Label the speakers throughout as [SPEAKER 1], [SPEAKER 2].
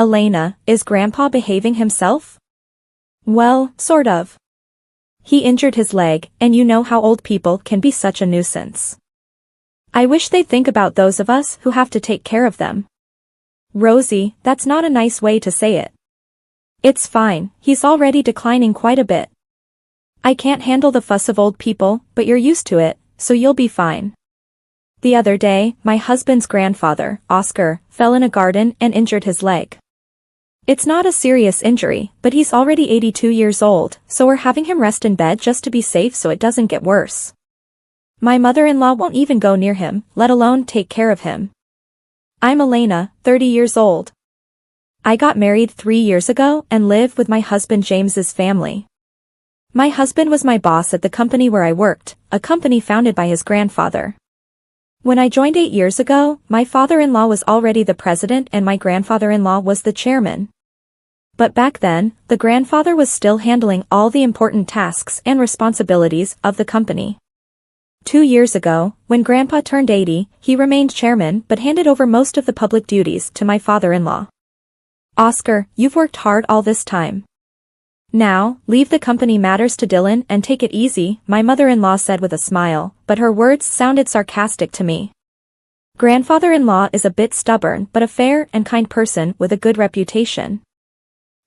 [SPEAKER 1] Elena, is Grandpa behaving himself? Well, sort of. He injured his leg, and you know how old people can be such a nuisance. I wish they'd think about those of us who have to take care of them. Rosie, that's not a nice way to say it. It's fine, he's already declining quite a bit. I can't handle the fuss of old people, but you're used to it, so you'll be fine. The other day, my husband's grandfather, Oscar, fell in a garden and injured his leg. It's not a serious injury, but he's already 82 years old, so we're having him rest in bed just to be safe so it doesn't get worse. My mother-in-law won't even go near him, let alone take care of him. I'm Elena, 30 years old. I got married 3 years ago and live with my husband James's family. My husband was my boss at the company where I worked, a company founded by his grandfather. When I joined 8 years ago, my father-in-law was already the president and my grandfather-in-law was the chairman. But back then, the grandfather was still handling all the important tasks and responsibilities of the company. 2 years ago, when Grandpa turned 80, he remained chairman but handed over most of the public duties to my father-in-law. Oscar, you've worked hard all this time. Now, leave the company matters to Dylan and take it easy, my mother-in-law said with a smile, but her words sounded sarcastic to me. Grandfather-in-law is a bit stubborn but a fair and kind person with a good reputation.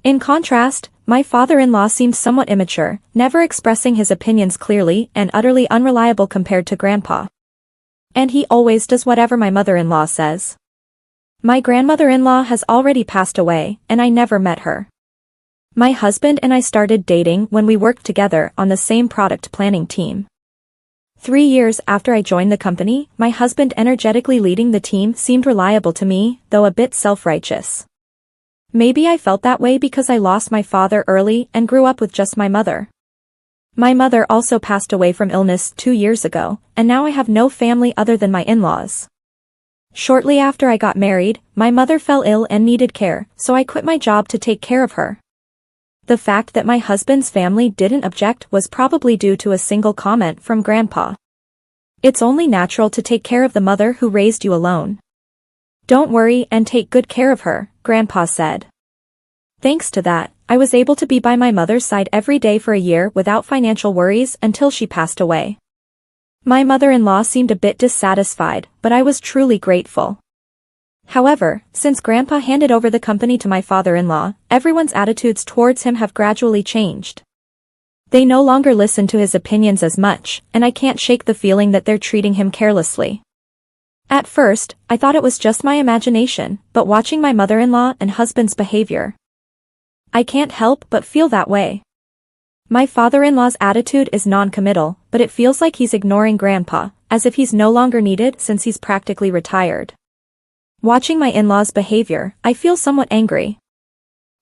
[SPEAKER 1] In contrast, my father-in-law seemed somewhat immature, never expressing his opinions clearly and utterly unreliable compared to Grandpa. And he always does whatever my mother-in-law says. My grandmother-in-law has already passed away, and I never met her. My husband and I started dating when we worked together on the same product planning team. 3 years after I joined the company, my husband energetically leading the team seemed reliable to me, though a bit self-righteous. Maybe I felt that way because I lost my father early and grew up with just my mother. My mother also passed away from illness 2 years ago, and now I have no family other than my in-laws. Shortly after I got married, my mother fell ill and needed care, so I quit my job to take care of her. The fact that my husband's family didn't object was probably due to a single comment from Grandpa. It's only natural to take care of the mother who raised you alone. Don't worry and take good care of her, Grandpa said. Thanks to that, I was able to be by my mother's side every day for a year without financial worries until she passed away. My mother-in-law seemed a bit dissatisfied, but I was truly grateful. However, since Grandpa handed over the company to my father-in-law, everyone's attitudes towards him have gradually changed. They no longer listen to his opinions as much, and I can't shake the feeling that they're treating him carelessly. At first, I thought it was just my imagination, but watching my mother-in-law and husband's behavior, I can't help but feel that way. My father-in-law's attitude is non-committal, but it feels like he's ignoring Grandpa, as if he's no longer needed since he's practically retired. Watching my in-laws' behavior, I feel somewhat angry.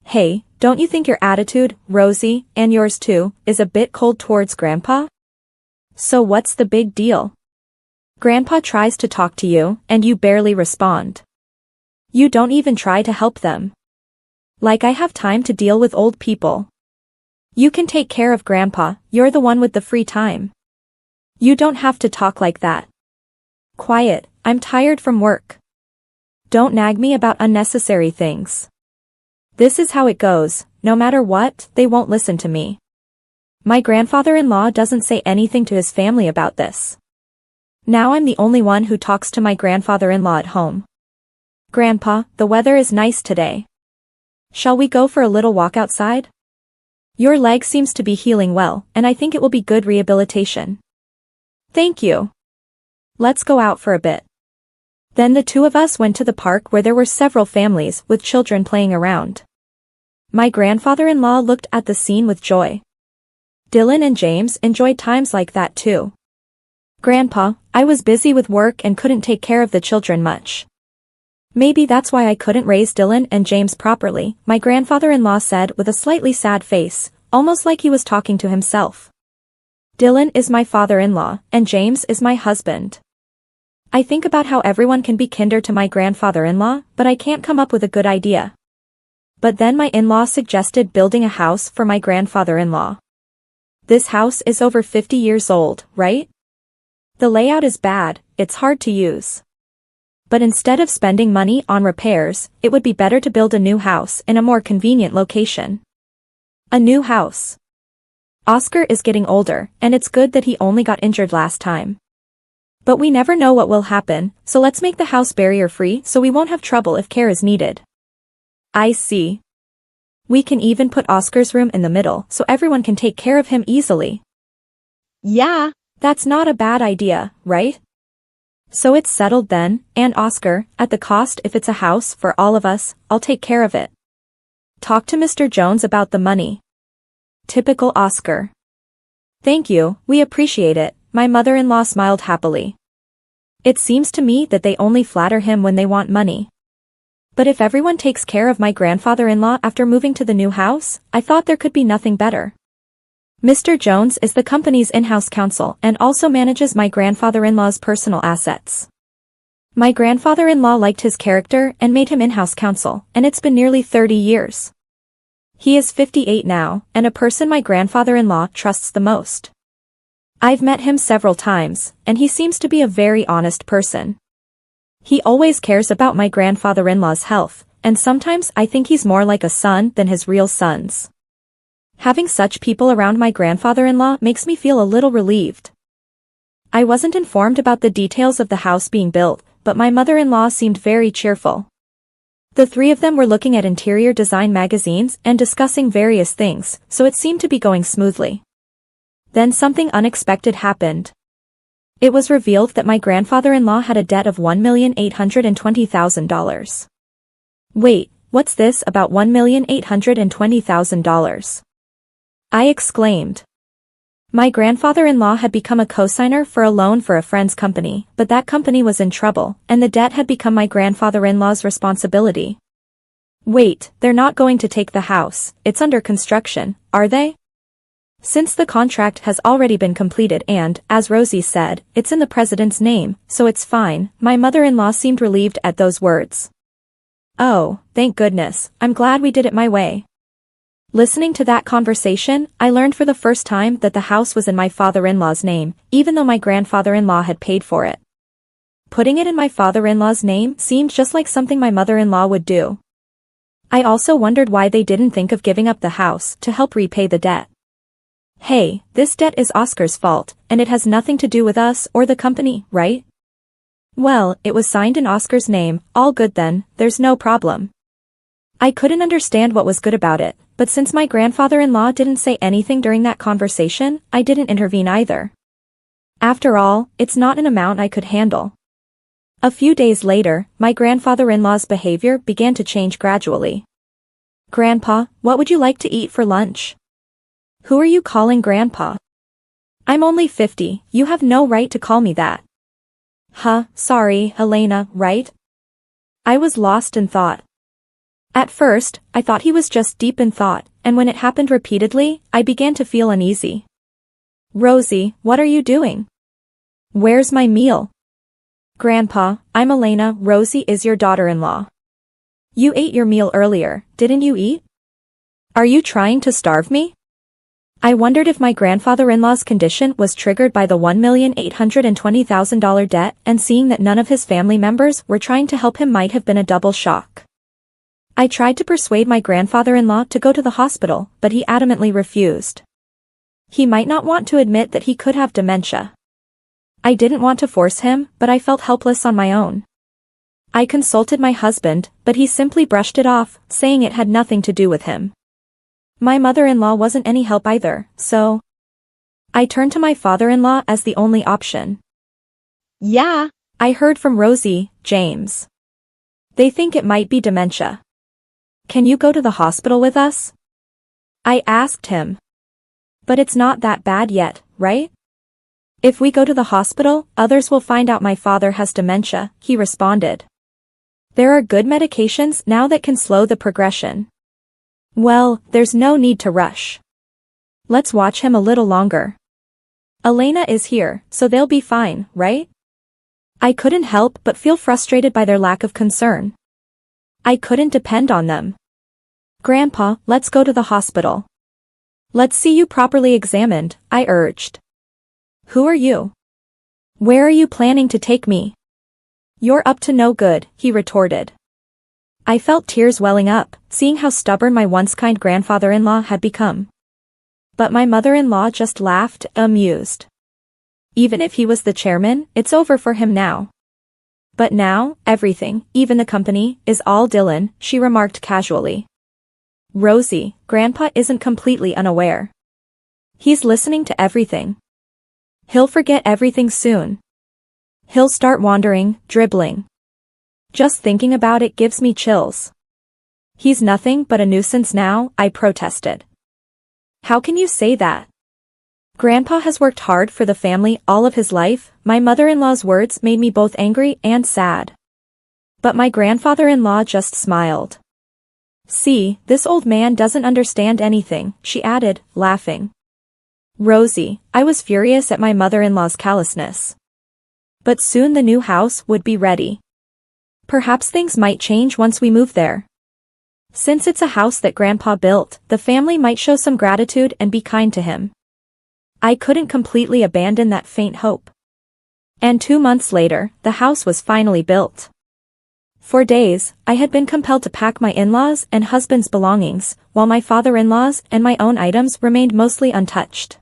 [SPEAKER 1] Hey, don't you think your attitude, Rosie, and yours too, is a bit cold towards Grandpa? So what's the big deal? Grandpa tries to talk to you, and you barely respond. You don't even try to help them. Like I have time to deal with old people. You can take care of Grandpa, you're the one with the free time. You don't have to talk like that. Quiet, I'm tired from work. Don't nag me about unnecessary things. This is how it goes, no matter what, they won't listen to me. My grandfather-in-law doesn't say anything to his family about this. Now I'm the only one who talks to my grandfather-in-law at home. Grandpa, the weather is nice today. Shall we go for a little walk outside? Your leg seems to be healing well, and I think it will be good rehabilitation. Thank you. Let's go out for a bit. Then the two of us went to the park where there were several families with children playing around. My grandfather-in-law looked at the scene with joy. Dylan and James enjoyed times like that too. Grandpa, I was busy with work and couldn't take care of the children much. Maybe that's why I couldn't raise Dylan and James properly, my grandfather-in-law said with a slightly sad face, almost like he was talking to himself. Dylan is my father-in-law, and James is my husband. I think about how everyone can be kinder to my grandfather-in-law, but I can't come up with a good idea. But then my in-law suggested building a house for my grandfather-in-law. This house is over 50 years old, right? The layout is bad, it's hard to use. but instead of spending money on repairs, it would be better to build a new house in a more convenient location. A new house. Oscar is getting older, and it's good that he only got injured last time. But we never know what will happen, so let's make the house barrier-free so we won't have trouble if care is needed. I see. We can even put Oscar's room in the middle so everyone can take care of him easily. Yeah, that's not a bad idea, right? So it's settled then, and Oscar, at the cost if it's a house for all of us, I'll take care of it. Talk to Mr. Jones about the money. Typical Oscar. Thank you, we appreciate it, my mother-in-law smiled happily. It seems to me that they only flatter him when they want money. But if everyone takes care of my grandfather-in-law after moving to the new house, I thought there could be nothing better. Mr. Jones is the company's in-house counsel and also manages my grandfather-in-law's personal assets. My grandfather-in-law liked his character and made him in-house counsel, and it's been nearly 30 years. He is 58 now, and a person my grandfather-in-law trusts the most. I've met him several times, and he seems to be a very honest person. He always cares about my grandfather-in-law's health, and sometimes I think he's more like a son than his real sons. Having such people around my grandfather-in-law makes me feel a little relieved. I wasn't informed about the details of the house being built, but my mother-in-law seemed very cheerful. The three of them were looking at interior design magazines and discussing various things, so it seemed to be going smoothly. Then something unexpected happened. It was revealed that my grandfather-in-law had a debt of $1,820,000. Wait, what's this about $1,820,000? I exclaimed. My grandfather-in-law had become a cosigner for a loan for a friend's company, but that company was in trouble, and the debt had become my grandfather-in-law's responsibility. Wait, they're not going to take the house, it's under construction, are they? Since the contract has already been completed and, as Rosie said, it's in the president's name, so it's fine, my mother-in-law seemed relieved at those words. Oh, thank goodness, I'm glad we did it my way. Listening to that conversation, I learned for the first time that the house was in my father-in-law's name, even though my grandfather-in-law had paid for it. Putting it in my father-in-law's name seemed just like something my mother-in-law would do. I also wondered why they didn't think of giving up the house to help repay the debt. Hey, this debt is Oscar's fault, and it has nothing to do with us or the company, right? Well, it was signed in Oscar's name, all good then, there's no problem. I couldn't understand what was good about it, but since my grandfather-in-law didn't say anything during that conversation, I didn't intervene either. After all, it's not an amount I could handle. A few days later, my grandfather-in-law's behavior began to change gradually. Grandpa, what would you like to eat for lunch? Who are you calling Grandpa? I'm only 50, you have no right to call me that. Sorry, Elena, right? I was lost in thought. At first, I thought he was just deep in thought, and when it happened repeatedly, I began to feel uneasy. Rosie, what are you doing? Where's my meal? Grandpa, I'm Elena, Rosie is your daughter-in-law. You ate your meal earlier, didn't you eat? Are you trying to starve me? I wondered if my grandfather-in-law's condition was triggered by the $1,820,000 debt, and seeing that none of his family members were trying to help him might have been a double shock. I tried to persuade my grandfather-in-law to go to the hospital, but he adamantly refused. He might not want to admit that he could have dementia. I didn't want to force him, but I felt helpless on my own. I consulted my husband, but he simply brushed it off, saying it had nothing to do with him. My mother-in-law wasn't any help either, so I turned to my father-in-law as the only option. Yeah, I heard from Rosie, James. They think it might be dementia. Can you go to the hospital with us? I asked him. But it's not that bad yet, right? If we go to the hospital, others will find out my father has dementia, he responded. There are good medications now that can slow the progression. Well, there's no need to rush. Let's watch him a little longer. Elena is here, so they'll be fine, right? I couldn't help but feel frustrated by their lack of concern. I couldn't depend on them. Grandpa, let's go to the hospital. Let's see you properly examined, I urged. Who are you? Where are you planning to take me? You're up to no good, he retorted. I felt tears welling up, seeing how stubborn my once kind grandfather-in-law had become. But my mother-in-law just laughed, amused. Even if he was the chairman, it's over for him now. But now, everything, even the company, is all Dylan, she remarked casually. Rosie, Grandpa isn't completely unaware. He's listening to everything. He'll forget everything soon. He'll start wandering, dribbling. Just thinking about it gives me chills. He's nothing but a nuisance now, I protested. How can you say that? Grandpa has worked hard for the family all of his life. My mother-in-law's words made me both angry and sad. But my grandfather-in-law just smiled. See, this old man doesn't understand anything, she added, laughing. Rosie, I was furious at my mother-in-law's callousness. But soon the new house would be ready. Perhaps things might change once we move there. Since it's a house that Grandpa built, the family might show some gratitude and be kind to him. I couldn't completely abandon that faint hope. And 2 months later, the house was finally built. For days, I had been compelled to pack my in-laws' and husband's belongings, while my father-in-law's and my own items remained mostly untouched.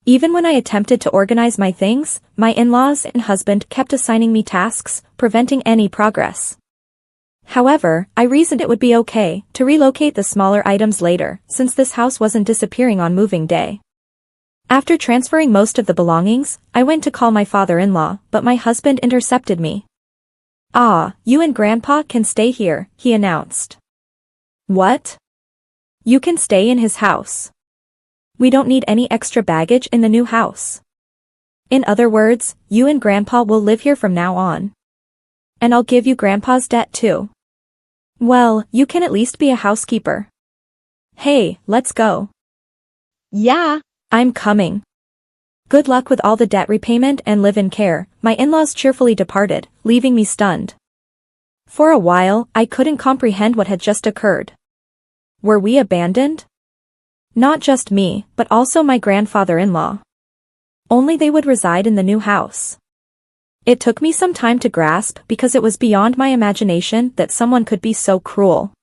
[SPEAKER 1] Even when I attempted to organize my things, my in-laws and husband kept assigning me tasks, preventing any progress. However, I reasoned it would be okay to relocate the smaller items later, since this house wasn't disappearing on moving day. After transferring most of the belongings, I went to call my father-in-law, but my husband intercepted me. Ah, you and Grandpa can stay here, he announced. What? You can stay in his house. We don't need any extra baggage in the new house. In other words, you and Grandpa will live here from now on. And I'll give you Grandpa's debt too. Well, you can at least be a housekeeper. Hey, let's go.
[SPEAKER 2] Yeah.
[SPEAKER 1] I'm coming. Good luck with all the debt repayment and live-in care. My in-laws cheerfully departed, leaving me stunned. For a while, I couldn't comprehend what had just occurred. Were we abandoned? Not just me, but also my grandfather-in-law. Only they would reside in the new house. It took me some time to grasp because it was beyond my imagination that someone could be so cruel.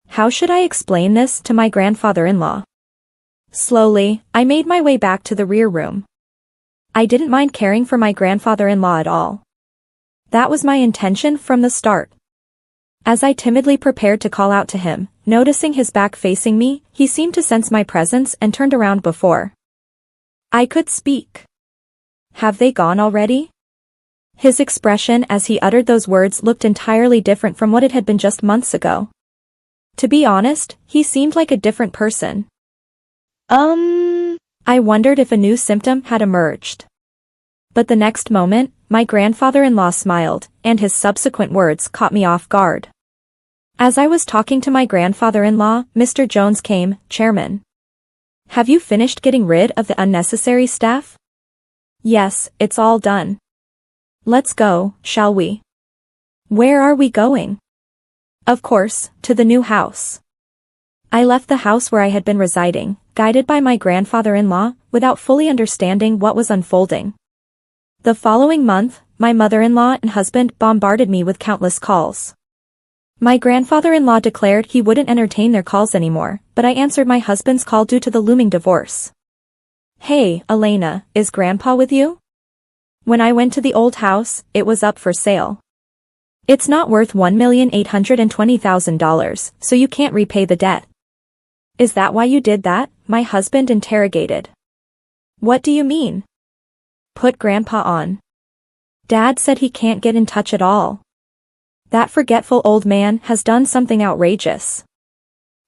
[SPEAKER 1] How should I explain this to my grandfather-in-law? Slowly, I made my way back to the rear room. I didn't mind caring for my grandfather-in-law at all. That was my intention from the start. As I timidly prepared to call out to him, noticing his back facing me, he seemed to sense my presence and turned around before I could speak. Have they gone already? His expression as he uttered those words looked entirely different from what it had been just months ago. To be honest, he seemed like a different person. I wondered if a new symptom had emerged. But the next moment, my grandfather-in-law smiled, and his subsequent words caught me off guard. As I was talking to my grandfather-in-law, Mr. Jones came, Chairman. Have you finished getting rid of the unnecessary staff? Yes, it's all done. Let's go, shall we? Where are we going? Of course, to the new house. I left the house where I had been residing, guided by my grandfather-in-law, without fully understanding what was unfolding. The following month, my mother-in-law and husband bombarded me with countless calls. My grandfather-in-law declared he wouldn't entertain their calls anymore, but I answered my husband's call due to the looming divorce. Hey, Elena, is Grandpa with you? When I went to the old house, it was up for sale. It's not worth $1,820,000, so you can't repay the debt. Is that why you did that? My husband interrogated. What do you mean? Put Grandpa on. Dad said he can't get in touch at all. That forgetful old man has done something outrageous.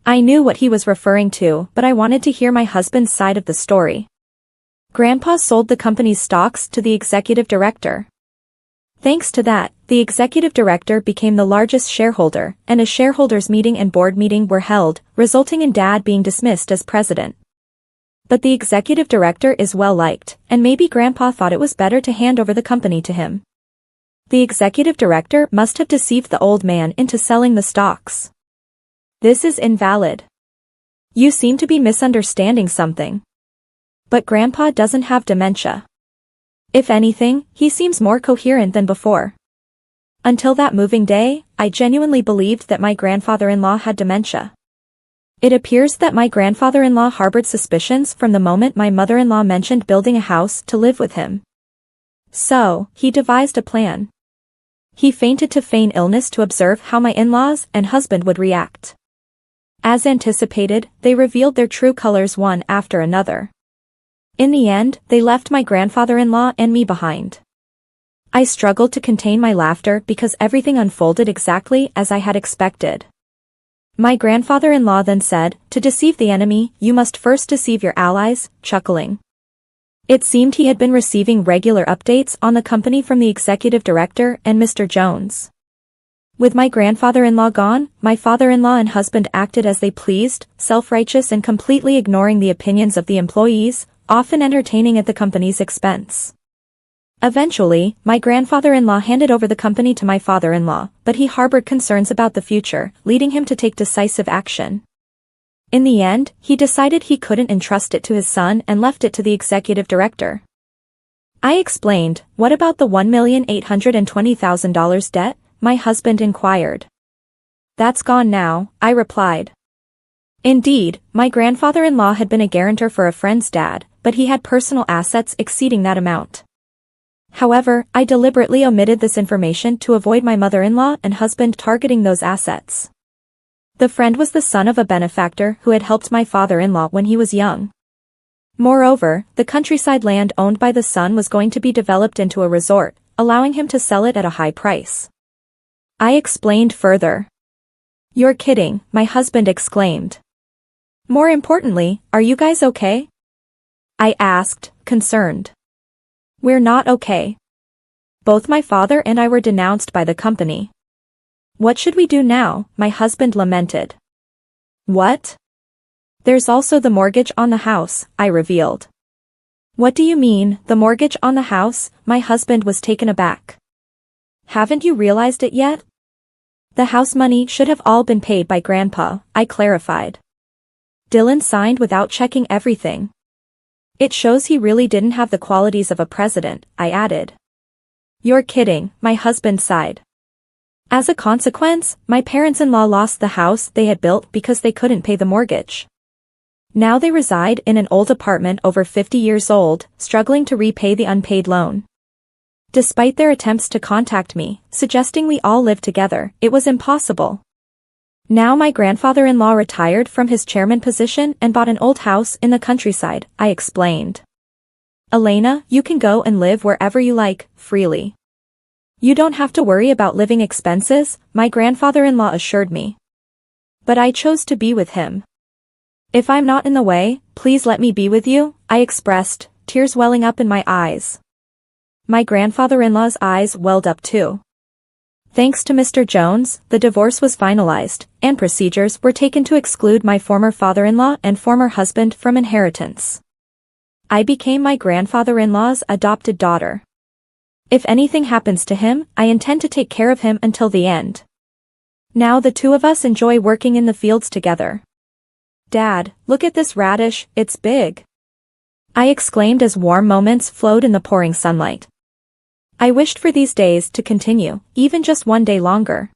[SPEAKER 1] I knew what he was referring to, but I wanted to hear my husband's side of the story. Grandpa sold the company's stocks to the executive director. Thanks to that, the executive director became the largest shareholder, and a shareholders' meeting and board meeting were held, resulting in Dad being dismissed as president. But the executive director is well liked, and maybe Grandpa thought it was better to hand over the company to him. The executive director must have deceived the old man into selling the stocks. This is invalid. You seem to be misunderstanding something. But Grandpa doesn't have dementia. If anything, he seems more coherent than before. Until that moving day, I genuinely believed that my grandfather-in-law had dementia. It appears that my grandfather-in-law harbored suspicions from the moment my mother-in-law mentioned building a house to live with him. So, he devised a plan. He fainted to feign illness to observe how my in-laws and husband would react. As anticipated, they revealed their true colors one after another. In the end, they left my grandfather-in-law and me behind. I struggled to contain my laughter because everything unfolded exactly as I had expected. My grandfather-in-law then said, "To deceive the enemy, you must first deceive your allies," chuckling. It seemed he had been receiving regular updates on the company from the executive director and Mr. Jones. With my grandfather-in-law gone, my father-in-law and husband acted as they pleased, self-righteous and completely ignoring the opinions of the employees, often entertaining at the company's expense. Eventually, my grandfather-in-law handed over the company to my father-in-law, but he harbored concerns about the future, leading him to take decisive action. In the end, he decided he couldn't entrust it to his son and left it to the executive director. I explained, "What about the $1,820,000 debt?" my husband inquired. "That's gone now," I replied. Indeed, my grandfather-in-law had been a guarantor for a friend's dad, but he had personal assets exceeding that amount. However, I deliberately omitted this information to avoid my mother-in-law and husband targeting those assets. The friend was the son of a benefactor who had helped my father-in-law when he was young. Moreover, the countryside land owned by the son was going to be developed into a resort, allowing him to sell it at a high price. I explained further. "You're kidding," my husband exclaimed. "More importantly, are you guys okay?" I asked, concerned. "We're not okay. Both my father and I were denounced by the company." "What should we do now?" my husband lamented. "What? There's also the mortgage on the house," I revealed. "What do you mean, the mortgage on the house?" my husband was taken aback. "Haven't you realized it yet? The house money should have all been paid by Grandpa," I clarified. "Dylan signed without checking everything. It shows he really didn't have the qualities of a president," I added. "You're kidding," my husband sighed. As a consequence, my parents-in-law lost the house they had built because they couldn't pay the mortgage. Now they reside in an old apartment over 50 years old, struggling to repay the unpaid loan. Despite their attempts to contact me, suggesting we all live together, it was impossible. Now my grandfather-in-law retired from his chairman position and bought an old house in the countryside, I explained. "Elena, you can go and live wherever you like, freely. You don't have to worry about living expenses," my grandfather-in-law assured me. But I chose to be with him. "If I'm not in the way, please let me be with you," I expressed, tears welling up in my eyes. My grandfather-in-law's eyes welled up too. Thanks to Mr. Jones, the divorce was finalized, and procedures were taken to exclude my former father-in-law and former husband from inheritance. I became my grandfather-in-law's adopted daughter. If anything happens to him, I intend to take care of him until the end. Now the two of us enjoy working in the fields together. "Dad, look at this radish, it's big," I exclaimed as warm moments flowed in the pouring sunlight. I wished for these days to continue, even just one day longer.